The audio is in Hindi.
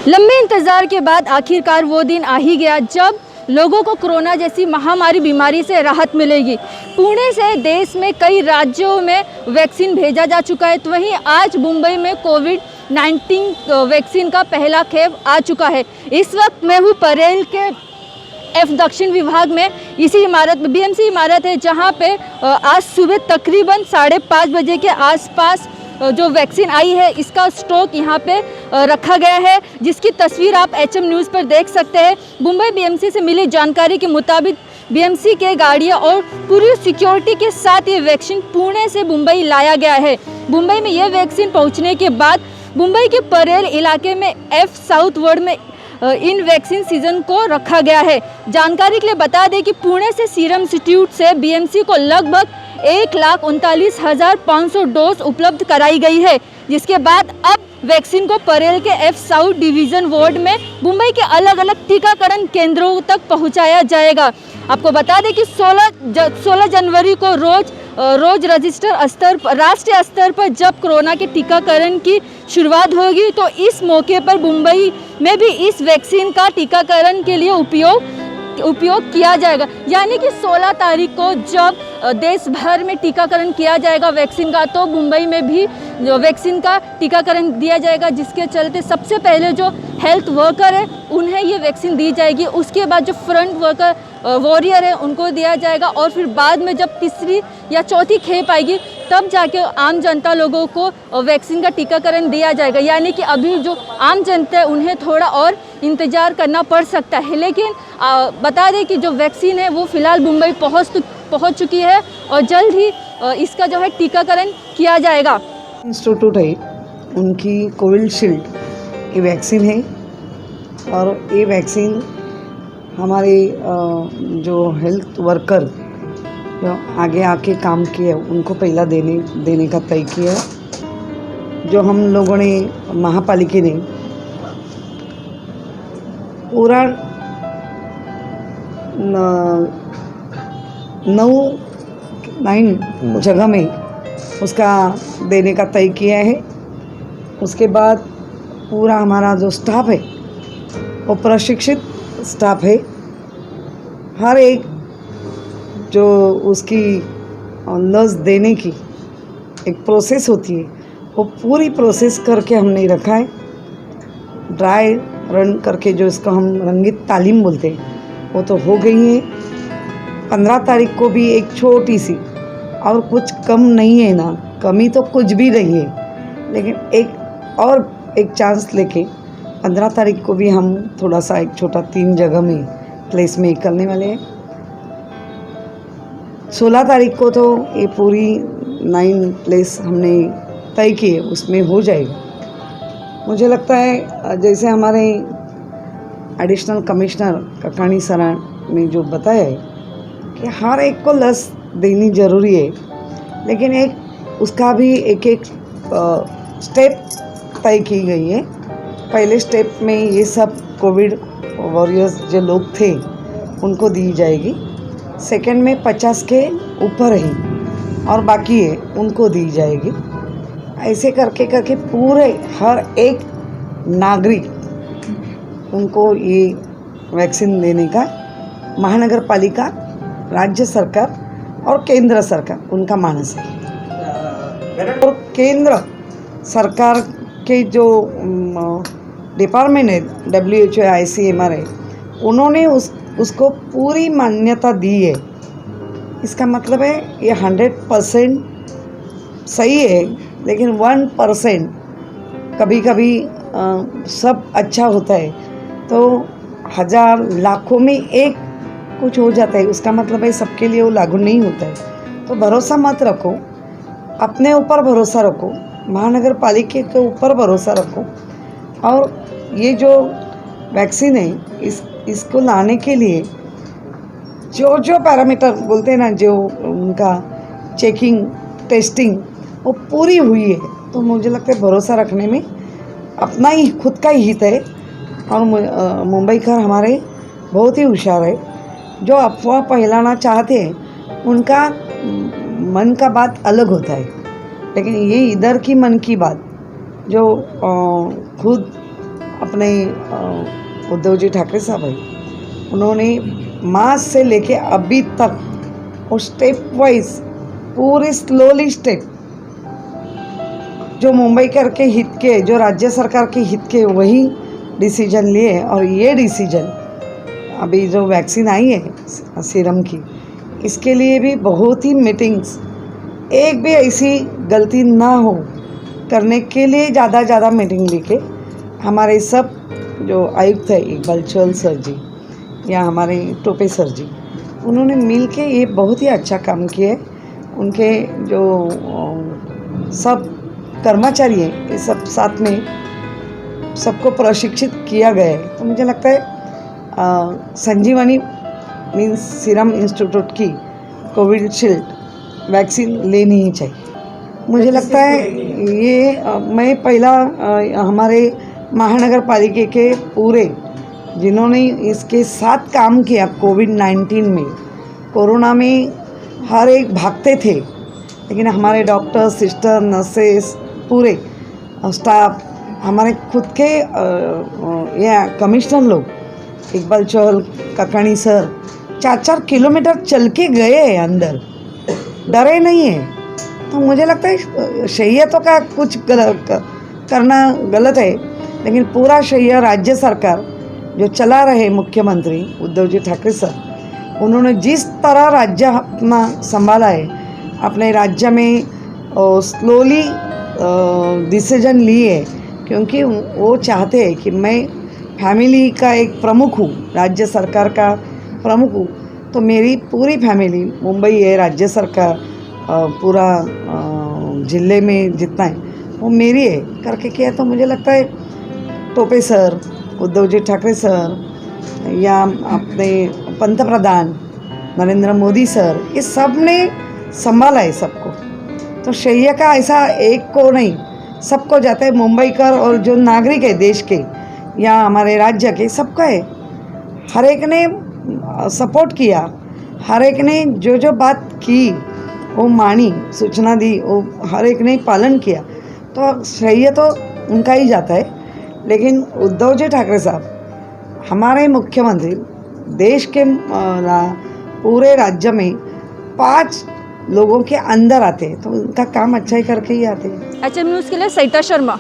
लंबे इंतजार के बाद आखिरकार वो दिन आ ही गया जब लोगों को कोरोना जैसी महामारी बीमारी से राहत मिलेगी। पुणे से देश में कई राज्यों में वैक्सीन भेजा जा चुका है, तो वहीं आज मुंबई में कोविड-19 वैक्सीन का पहला खेप आ चुका है। इस वक्त मैं हूँ परेल के एफ दक्षिण विभाग में। इसी इमारत में बीएमसी इमारत है जहाँ पे आज सुबह तकरीबन 5:30 बजे के आसपास जो वैक्सीन आई है इसका स्टॉक यहाँ पे रखा गया है, जिसकी तस्वीर आप एचएम न्यूज़ पर देख सकते हैं। मुंबई बीएमसी से मिली जानकारी के मुताबिक बीएमसी के गाड़ियाँ और पूरी सिक्योरिटी के साथ ये वैक्सीन पुणे से मुंबई लाया गया है। मुंबई में ये वैक्सीन पहुँचने के बाद मुंबई के परेल इलाके में एफ साउथ वार्ड में इन वैक्सीन सीजन को रखा गया है। जानकारी के लिए बता दें कि पुणे से सीरम इंस्टीट्यूट से बीएमसी को लगभग 1,39,500 डोज उपलब्ध कराई गई है, जिसके बाद अब वैक्सीन को परेल के एफ साउथ डिवीज़न वार्ड में मुंबई के अलग अलग टीकाकरण केंद्रों तक पहुंचाया जाएगा। आपको बता दें कि 16 जनवरी को रोज राष्ट्रीय स्तर पर जब कोरोना के टीकाकरण की शुरुआत होगी, तो इस मौके पर मुंबई में भी इस वैक्सीन का टीकाकरण के लिए उपयोग किया जाएगा। यानी कि 16 तारीख को जब देश भर में टीकाकरण किया जाएगा वैक्सीन का, तो मुंबई में भी वैक्सीन का टीकाकरण दिया जाएगा, जिसके चलते सबसे पहले जो हेल्थ वर्कर है उन्हें ये वैक्सीन दी जाएगी। उसके बाद जो फ्रंट वर्कर वॉरियर है उनको दिया जाएगा, और फिर बाद में जब तीसरी या चौथी खेप आएगी तब जाके आम जनता लोगों को वैक्सीन का टीकाकरण दिया जाएगा। यानी कि अभी जो आम जनता है उन्हें थोड़ा और इंतज़ार करना पड़ सकता है, लेकिन बता दें कि जो वैक्सीन है वो फ़िलहाल मुंबई पहुंच चुकी है और जल्द ही इसका जो है टीकाकरण किया जाएगा। इंस्टीट्यूट है, उनकी कोविशील्ड ये वैक्सीन है, और ये वैक्सीन हमारे जो हेल्थ वर्कर जो आगे आके काम किए उनको पहला देने का तय किया है। जो हम लोगों ने महापालिका ने पूरा 9 जगह में उसका देने का तय किया है। उसके बाद पूरा हमारा जो स्टाफ है वो प्रशिक्षित स्टाफ है। हर एक जो उसकी लस देने की एक प्रोसेस होती है वो पूरी प्रोसेस करके हमने रखा है। ड्राई रन करके जो इसको हम रंगीत तालीम बोलते हैं वो तो हो गई है। 15 तारीख को भी एक छोटी सी, और कुछ कम नहीं है ना, कमी तो कुछ भी नहीं है, लेकिन एक चांस लेके 15 तारीख को भी हम थोड़ा सा एक छोटा 3 जगह में प्लेस में करने वाले हैं। 16 तारीख को तो ये पूरी 9 प्लेस हमने तय किए, उसमें हो जाएगा। मुझे लगता है जैसे हमारे एडिशनल कमिश्नर ककानी सरा ने जो बताया है कि हर एक को लस देनी ज़रूरी है, लेकिन एक उसका भी एक स्टेप तय की गई है। पहले स्टेप में ये सब कोविड वॉरियर्स जो लोग थे उनको दी जाएगी। सेकंड में 50 के ऊपर ही और बाकी है उनको दी जाएगी। ऐसे करके पूरे हर एक नागरिक उनको ये वैक्सीन देने का महानगर पालिका, राज्य सरकार और केंद्र सरकार उनका मानस है। और केंद्र सरकार के जो डिपार्टमेंट है WHO ICMR है, उन्होंने उसको पूरी मान्यता दी है। इसका मतलब है ये 100% सही है, लेकिन 1% कभी कभी सब अच्छा होता है तो 1000 लाखों में एक कुछ हो जाता है। उसका मतलब है सबके लिए वो लागू नहीं होता है। तो भरोसा मत रखो, अपने ऊपर भरोसा रखो, महानगर पालिका के ऊपर भरोसा रखो। और ये जो वैक्सीन है इसको लाने के लिए जो पैरामीटर बोलते हैं ना, जो उनका चेकिंग टेस्टिंग वो पूरी हुई है, तो मुझे लगता है भरोसा रखने में अपना ही खुद का ही हित है। और मुंबई का हमारे बहुत ही होशियार है, जो अफवाह फैलाना चाहते हैं उनका मन का बात अलग होता है। लेकिन ये इधर की मन की बात जो खुद अपने उद्धव जी ठाकरे साहब है, उन्होंने मार्च से लेके अभी तक और स्टेप वाइज पूरे स्लोली स्टेप जो मुंबई कर के हित के, जो राज्य सरकार के हित के, वही डिसीजन लिए। और ये डिसीजन अभी जो वैक्सीन आई है सीरम की, इसके लिए भी बहुत ही मीटिंग्स, एक भी ऐसी गलती ना हो करने के लिए ज़्यादा मीटिंग लेके हमारे सब जो आयुक्त है, इकबाल चहल सर जी या हमारे टोपे सर जी, उन्होंने मिल के ये बहुत ही अच्छा काम किया है। उनके जो सब कर्मचारी हैं, ये सब साथ में सबको प्रशिक्षित किया गया है। तो मुझे लगता है संजीवनी मीन्स सीरम इंस्टीट्यूट की कोविशील्ड वैक्सीन लेनी ही चाहिए। मुझे लगता है ये मैं पहला हमारे महानगर पालिका के पूरे जिन्होंने इसके साथ काम किया कोविड-19 में, कोरोना में हर एक भागते थे, लेकिन हमारे डॉक्टर, सिस्टर, नर्सेस, पूरे स्टाफ, हमारे खुद के ये कमिश्नर लोग, इकबाल चहल काकाणी सर 4-4 किलोमीटर चल के गए अंदर, डरे नहीं है। तो मुझे लगता है शहीयतों का कुछ करना गलत है, लेकिन पूरा श्रेय राज्य सरकार जो चला रहे मुख्यमंत्री उद्धव जी ठाकरे सर, उन्होंने जिस तरह राज्य अपना संभाला है, अपने राज्य में स्लोली डिसीजन लिए, क्योंकि वो चाहते हैं कि मैं फैमिली का एक प्रमुख हूँ, राज्य सरकार का प्रमुख हूँ, तो मेरी पूरी फैमिली मुंबई है, राज्य सरकार पूरा जिले में जितना है वो मेरी है करके किया। तो मुझे लगता है टोपे सर, उद्धव जी ठाकरे सर या अपने पंतप्रधान नरेंद्र मोदी सर, ये सब ने संभाला है सबको। तो श्रेय का ऐसा एक को नहीं, सबको जाता है, मुंबई कर और जो नागरिक है देश के या हमारे राज्य के, सबका है। हर एक ने सपोर्ट किया, हर एक ने जो बात की वो मानी, सूचना दी, वो हर एक ने पालन किया। तो श्रेय तो उनका ही जाता है। लेकिन उद्धव जी ठाकरे साहब हमारे मुख्यमंत्री, देश के पूरे राज्य में 5 लोगों के अंदर आते हैं, तो उनका काम अच्छा ही करके ही आते हैं। एचएम न्यूज़ के लिए सरिता शर्मा।